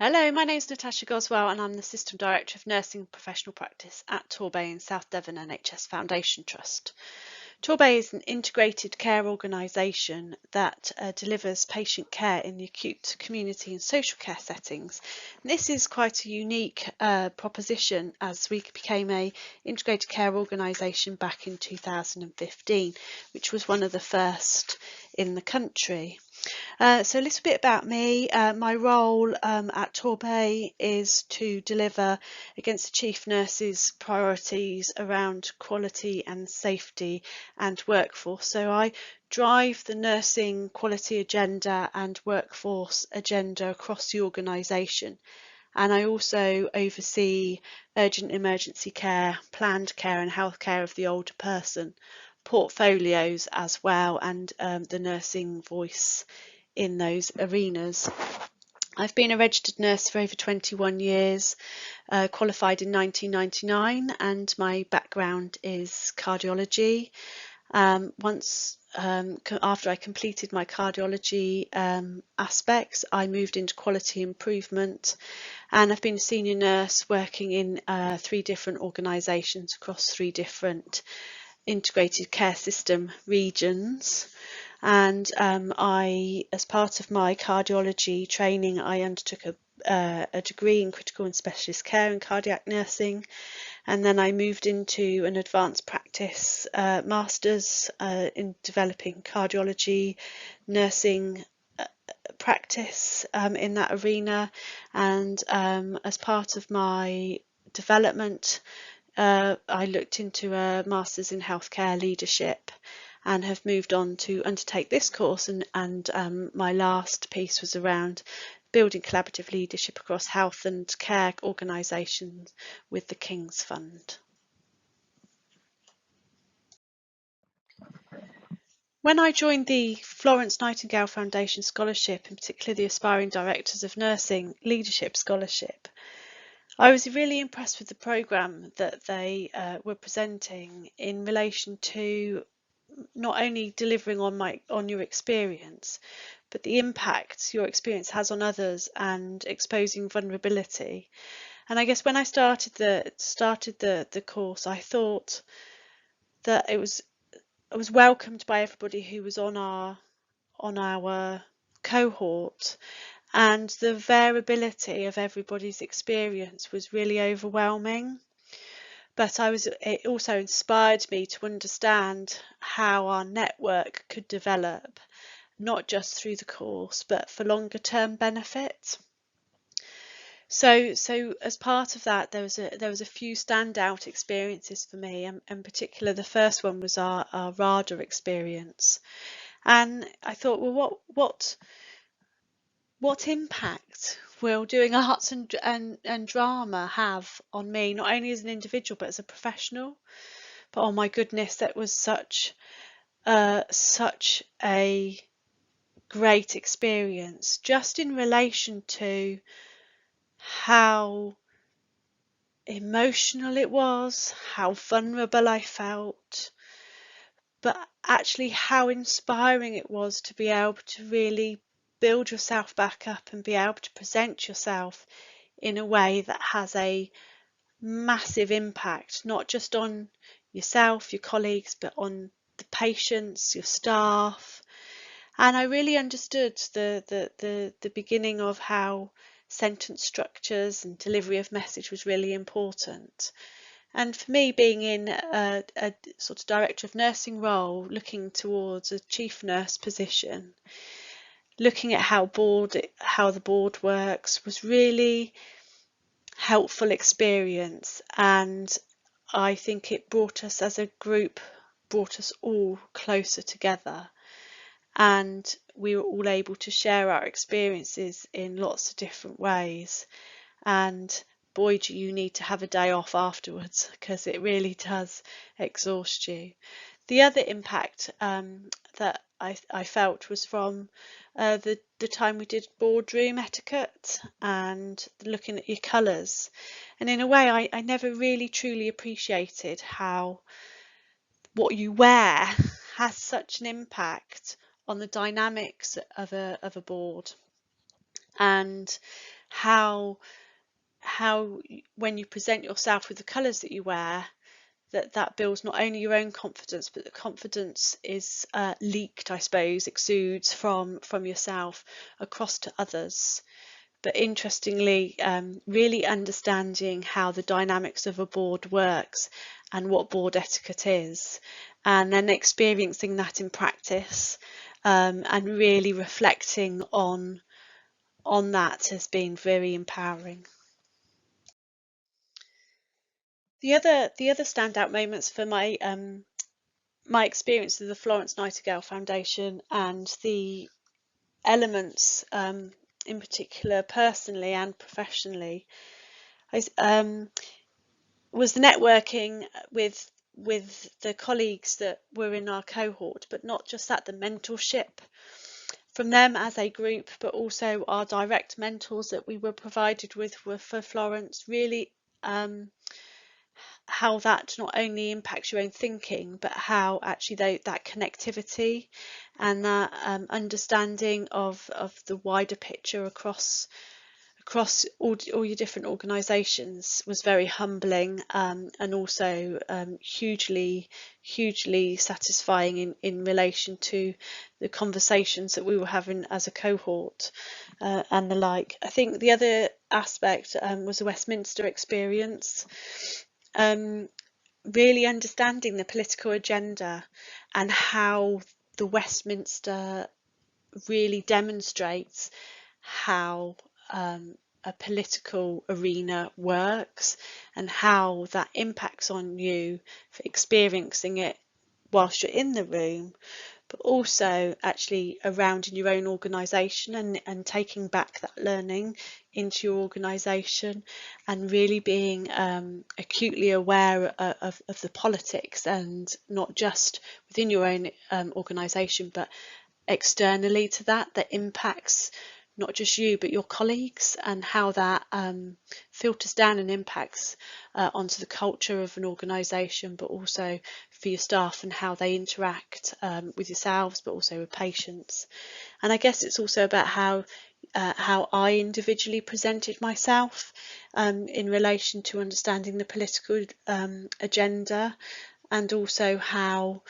Hello, my name is Natasha Goswell and I'm the System Director of Nursing Professional Practice at Torbay in South Devon NHS Foundation Trust. Torbay is an integrated care organisation that delivers patient care in the acute, community and social care settings. And this is quite a unique proposition as we became an integrated care organisation back in 2015, which was one of the first in the country. So a little bit about me. My role at Torbay is to deliver against the Chief Nurse's priorities around quality and safety and workforce. So I drive the nursing quality agenda and workforce agenda across the organisation. And I also oversee urgent emergency care, planned care and healthcare of the older person, portfolios as well, and the nursing voice in those arenas. I've been a registered nurse for over 21 years, qualified in 1999, and my background is cardiology. After I completed my cardiology aspects, I moved into quality improvement, and I've been a senior nurse working in 3 different organisations across 3 different integrated care system regions. And as part of my cardiology training, I undertook a degree in critical and specialist care and cardiac nursing, and then I moved into an advanced practice master's in developing cardiology nursing practice in that arena. And as part of my development, I looked into a master's in healthcare leadership and have moved on to undertake this course, and my last piece was around building collaborative leadership across health and care organisations with the King's Fund. When I joined the Florence Nightingale Foundation Scholarship, in particular the Aspiring Directors of Nursing Leadership Scholarship, I was really impressed with the programme that they were presenting in relation to not only delivering on your experience, but the impact your experience has on others and exposing vulnerability. And I guess when I started the course, I thought that I was welcomed by everybody who was on our cohort, and the variability of everybody's experience was really overwhelming. But it also inspired me to understand how our network could develop, not just through the course, but for longer term benefit. So as part of that, there was a few standout experiences for me, and in particular, the first one was our RADA experience. And I thought, well, what impact will doing arts and drama have on me, not only as an individual but as a professional? But oh my goodness, that was such a great experience, just in relation to how emotional it was, how vulnerable I felt, but actually how inspiring it was to be able to really build yourself back up and be able to present yourself in a way that has a massive impact, not just on yourself, your colleagues, but on the patients, your staff. And I really understood the beginning of how sentence structures and delivery of message was really important. And for me, being in a sort of director of nursing role, looking towards a chief nurse position, looking at how the board works, was really helpful experience. And I think it brought us as a group, brought us all closer together. And we were all able to share our experiences in lots of different ways. And boy, do you need to have a day off afterwards, because it really does exhaust you. The other impact that I felt was from the time we did boardroom etiquette and looking at your colours. And in a way, I never really truly appreciated how what you wear has such an impact on the dynamics of a board. and how when you present yourself with the colours that you wear, that builds not only your own confidence, but the confidence is leaked, I suppose, exudes from yourself across to others. But interestingly, really understanding how the dynamics of a board works and what board etiquette is, and then experiencing that in practice, and really reflecting on that has been very empowering. The other standout moments for my experience of the Florence Nightingale Foundation and the elements, in particular personally and professionally, was the networking with the colleagues that were in our cohort, but not just that, the mentorship from them as a group, but also our direct mentors that we were provided with were for Florence. Really, how that not only impacts your own thinking, but how actually that connectivity and that understanding of the wider picture across all your different organisations was very humbling, and also hugely satisfying in relation to the conversations that we were having as a cohort, and the like. I think the other aspect was the Westminster experience. Really understanding the political agenda and how the Westminster really demonstrates how a political arena works and how that impacts on you for experiencing it whilst you're in the room, but also actually around in your own organisation, and taking back that learning into your organisation and really being acutely aware of the politics, and not just within your own organisation, but externally to that impacts not just you but your colleagues, and how that filters down and impacts onto the culture of an organisation, but also for your staff and how they interact with yourselves, but also with patients. And I guess it's also about how I individually presented myself in relation to understanding the political agenda, and also how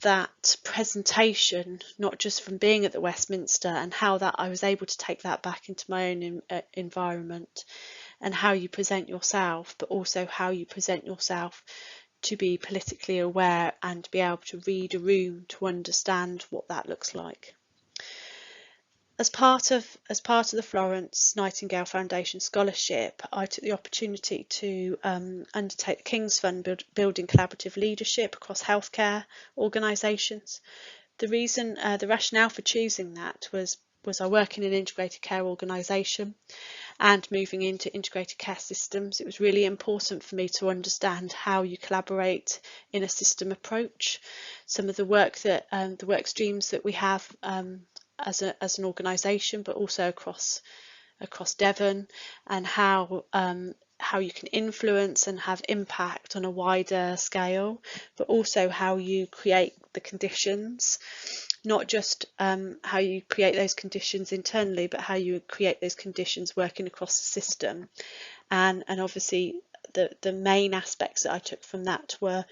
that presentation, not just from being at the Westminster, and how that I was able to take that back into my own environment, and how you present yourself, but also how you present yourself to be politically aware and be able to read a room to understand what that looks like. As part of the Florence Nightingale Foundation Scholarship, I took the opportunity to undertake the King's Fund Building Collaborative Leadership across healthcare organisations. The rationale for choosing that was I work in an integrated care organisation, and moving into integrated care systems, it was really important for me to understand how you collaborate in a system approach. Some of the work the work streams that we have as an organisation, but also across Devon, and how you can influence and have impact on a wider scale, but also how you create the conditions, not just how you create those conditions internally, but how you create those conditions working across the system. And obviously the main aspects that I took from that were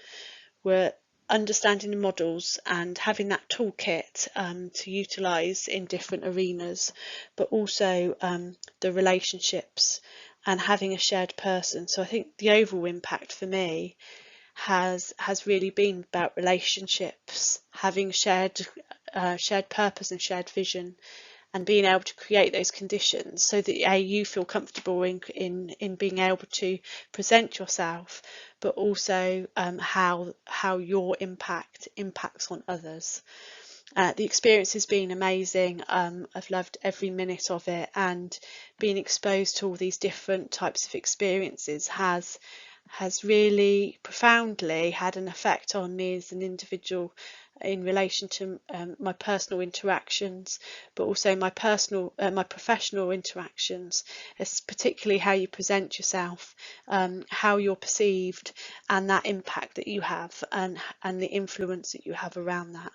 understanding the models and having that toolkit to utilise in different arenas, but also the relationships and having a shared person. So I think the overall impact for me has really been about relationships, having shared purpose and shared vision, and being able to create those conditions so that you feel comfortable in being able to present yourself, but also how your impact impacts on others. The experience has been amazing. I've loved every minute of it, and being exposed to all these different types of experiences has really profoundly had an effect on me as an individual in relation to my personal interactions, but also my professional interactions. It's particularly how you present yourself, how you're perceived, and that impact that you have, and the influence that you have around that.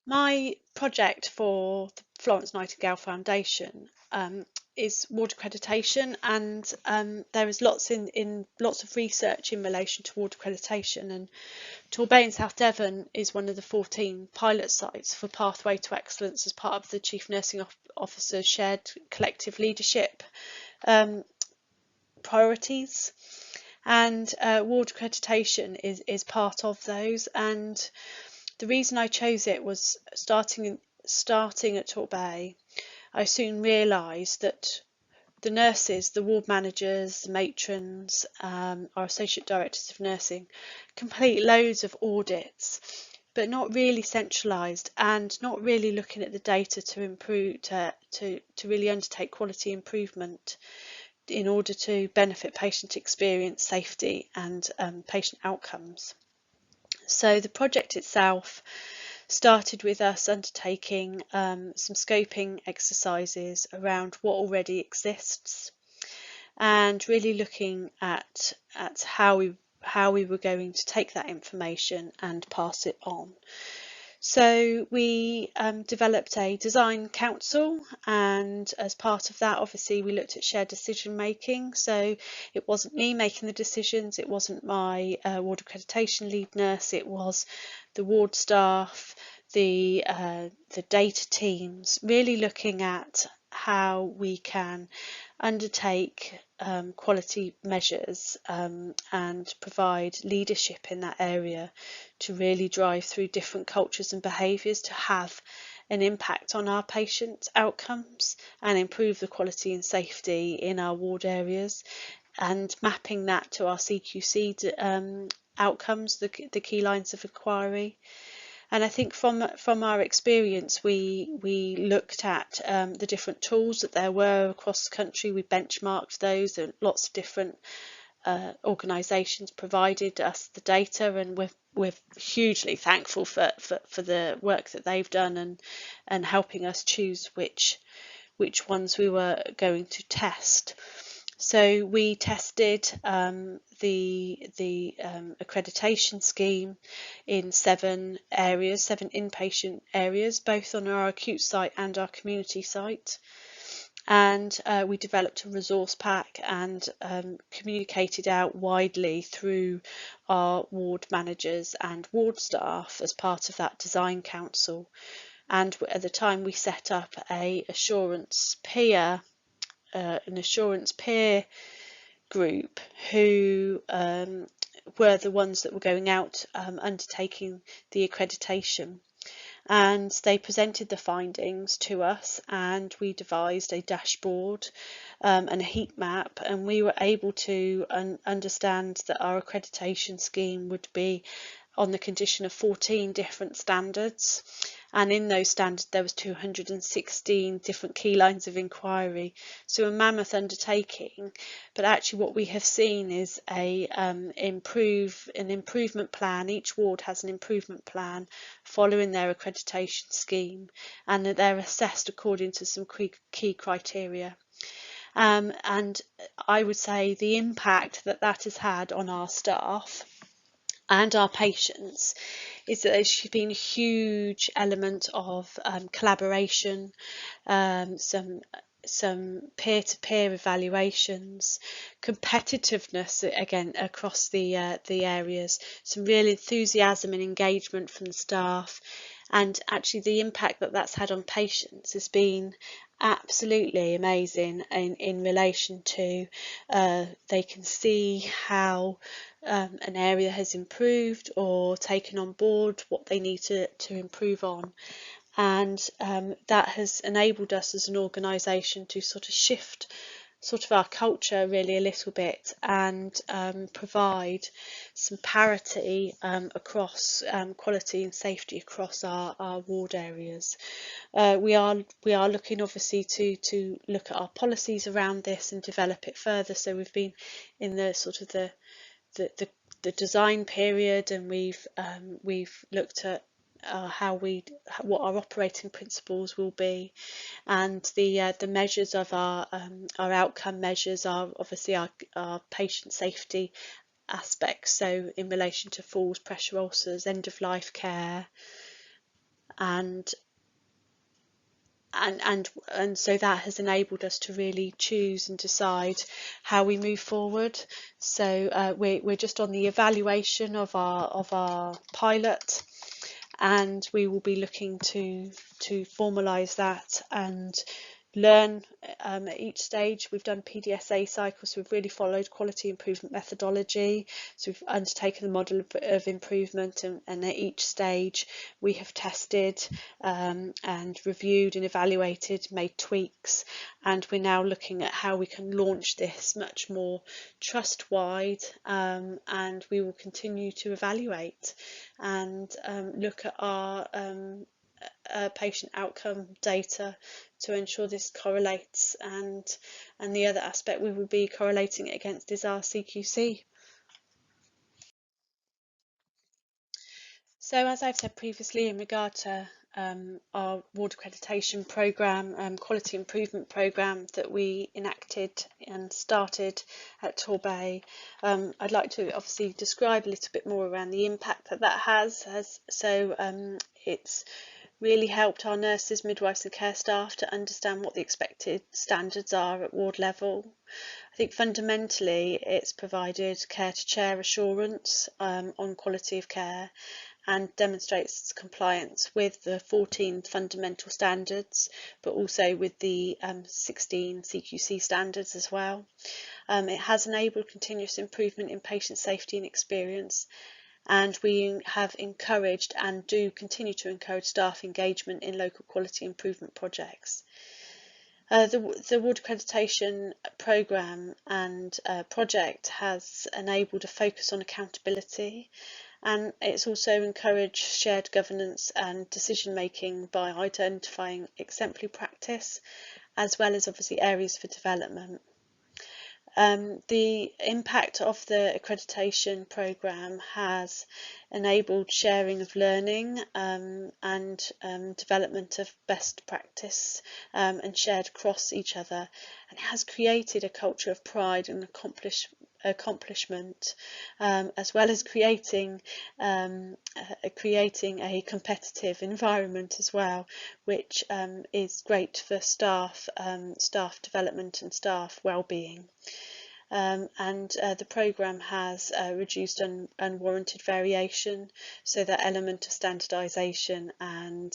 My project for the Florence Nightingale Foundation is ward accreditation, and there is lots of research in relation to ward accreditation, and Torbay in South Devon is one of the 14 pilot sites for Pathway to Excellence as part of the Chief Nursing Officer's shared collective leadership priorities, and ward accreditation is part of those. And the reason I chose it was starting at Torbay, I soon realised that the nurses, the ward managers, the matrons, our associate directors of nursing, complete loads of audits, but not really centralised and not really looking at the data to improve, to really undertake quality improvement in order to benefit patient experience, safety, and patient outcomes. So the project itself started with us undertaking some scoping exercises around what already exists, and really looking at how we were going to take that information and pass it on. So we developed a design council, and as part of that, obviously, we looked at shared decision making. So it wasn't me making the decisions, it wasn't my ward accreditation lead nurse, it was the ward staff, the data teams, really looking at how we can undertake quality measures and provide leadership in that area to really drive through different cultures and behaviours to have an impact on our patients' outcomes and improve the quality and safety in our ward areas, and mapping that to our CQC outcomes, the key lines of inquiry. And I think from our experience, we looked at the different tools that there were across the country. We benchmarked those, and lots of different organisations provided us the data, and we're hugely thankful for the work that they've done and helping us choose which ones we were going to test. So we tested the accreditation scheme in 7 areas, 7 inpatient areas, both on our acute site and our community site. And we developed a resource pack and communicated out widely through our ward managers and ward staff as part of that design council. And at the time we set up an assurance peer group who were the ones that were going out undertaking the accreditation, and they presented the findings to us, and we devised a dashboard and a heat map, and we were able to understand that our accreditation scheme would be on the condition of 14 different standards, and in those standards there was 216 different key lines of inquiry, so a mammoth undertaking. But actually what we have seen is an improvement plan. Each ward has an improvement plan following their accreditation scheme, and that they're assessed according to some key criteria. And I would say the impact that has had on our staff and our patients is that there's been a huge element of collaboration, some peer-to-peer evaluations, competitiveness again across the areas, some real enthusiasm and engagement from the staff, and actually the impact that that's had on patients has been absolutely amazing in relation to they can see how an area has improved or taken on board what they need to improve on, and that has enabled us as an organisation to sort of shift our culture really a little bit, and provide some parity across quality and safety across our ward areas. We are looking obviously to look at our policies around this and develop it further. So we've been in the sort of the design period, and we've looked at what our operating principles will be, and the measures of our outcome measures are obviously our patient safety aspects, so in relation to falls, pressure ulcers, end of life care, and so that has enabled us to really choose and decide how we move forward. So we're just on the evaluation of our pilot, and we will be looking to formalise that and learn at each stage. We've done PDSA cycles, so we've really followed quality improvement methodology. So we've undertaken the model of improvement, and at each stage we have tested and reviewed and evaluated, made tweaks, and we're now looking at how we can launch this much more trust-wide, and we will continue to evaluate and look at our patient outcome data to ensure this correlates, and the other aspect we will be correlating it against is our CQC. So as I've said previously, in regard to our ward accreditation programme, quality improvement programme that we enacted and started at Torbay, I'd like to obviously describe a little bit more around the impact that has. It's really helped our nurses, midwives and care staff to understand what the expected standards are at ward level. I think fundamentally it's provided care to chair assurance on quality of care, and demonstrates compliance with the 14 fundamental standards, but also with the 16 CQC standards as well. It has enabled continuous improvement in patient safety and experience, and we have encouraged and do continue to encourage staff engagement in local quality improvement projects. The ward accreditation programme and project has enabled a focus on accountability, and it's also encouraged shared governance and decision making by identifying exemplary practice as well as obviously areas for development. The impact of the accreditation programme has enabled sharing of learning and development of best practice and shared across each other, and it has created a culture of pride and accomplishment, as well as creating a competitive environment as well, which is great for staff development and staff well-being. The programme has reduced unwarranted variation, so that element of standardisation and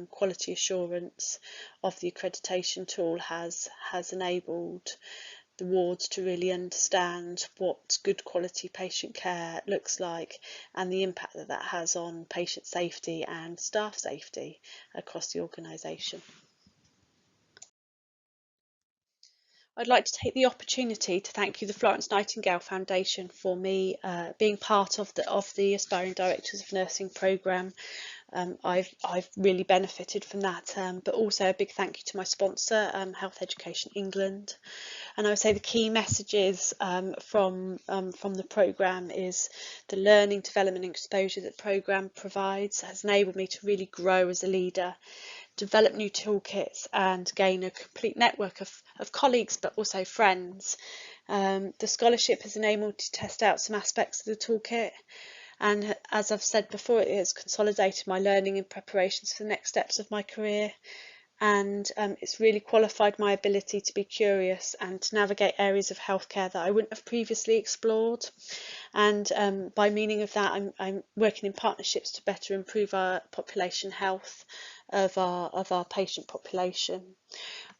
quality assurance of the accreditation tool has enabled the wards to really understand what good quality patient care looks like, and the impact that has on patient safety and staff safety across the organisation. I'd like to take the opportunity to thank you, the Florence Nightingale Foundation, for me being part of the Aspiring Directors of Nursing programme. I've really benefited from that, but also a big thank you to my sponsor, Health Education England. And I would say the key messages from the programme is the learning, development and exposure that the programme provides has enabled me to really grow as a leader, develop new toolkits and gain a complete network of colleagues, but also friends. The scholarship has enabled me to test out some aspects of the toolkit, and as I've said before, it has consolidated my learning and preparations for the next steps of my career, and it's really qualified my ability to be curious and to navigate areas of healthcare that I wouldn't have previously explored. And by meaning of that, I'm working in partnerships to better improve our population health of our patient population.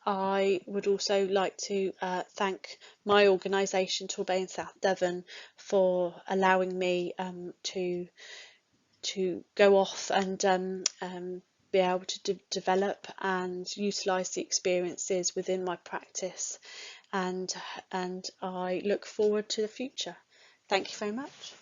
I would also like to thank my organisation, Torbay in South Devon, for allowing me to go off and be able to develop and utilise the experiences within my practice, and I look forward to the future. Thank you very much.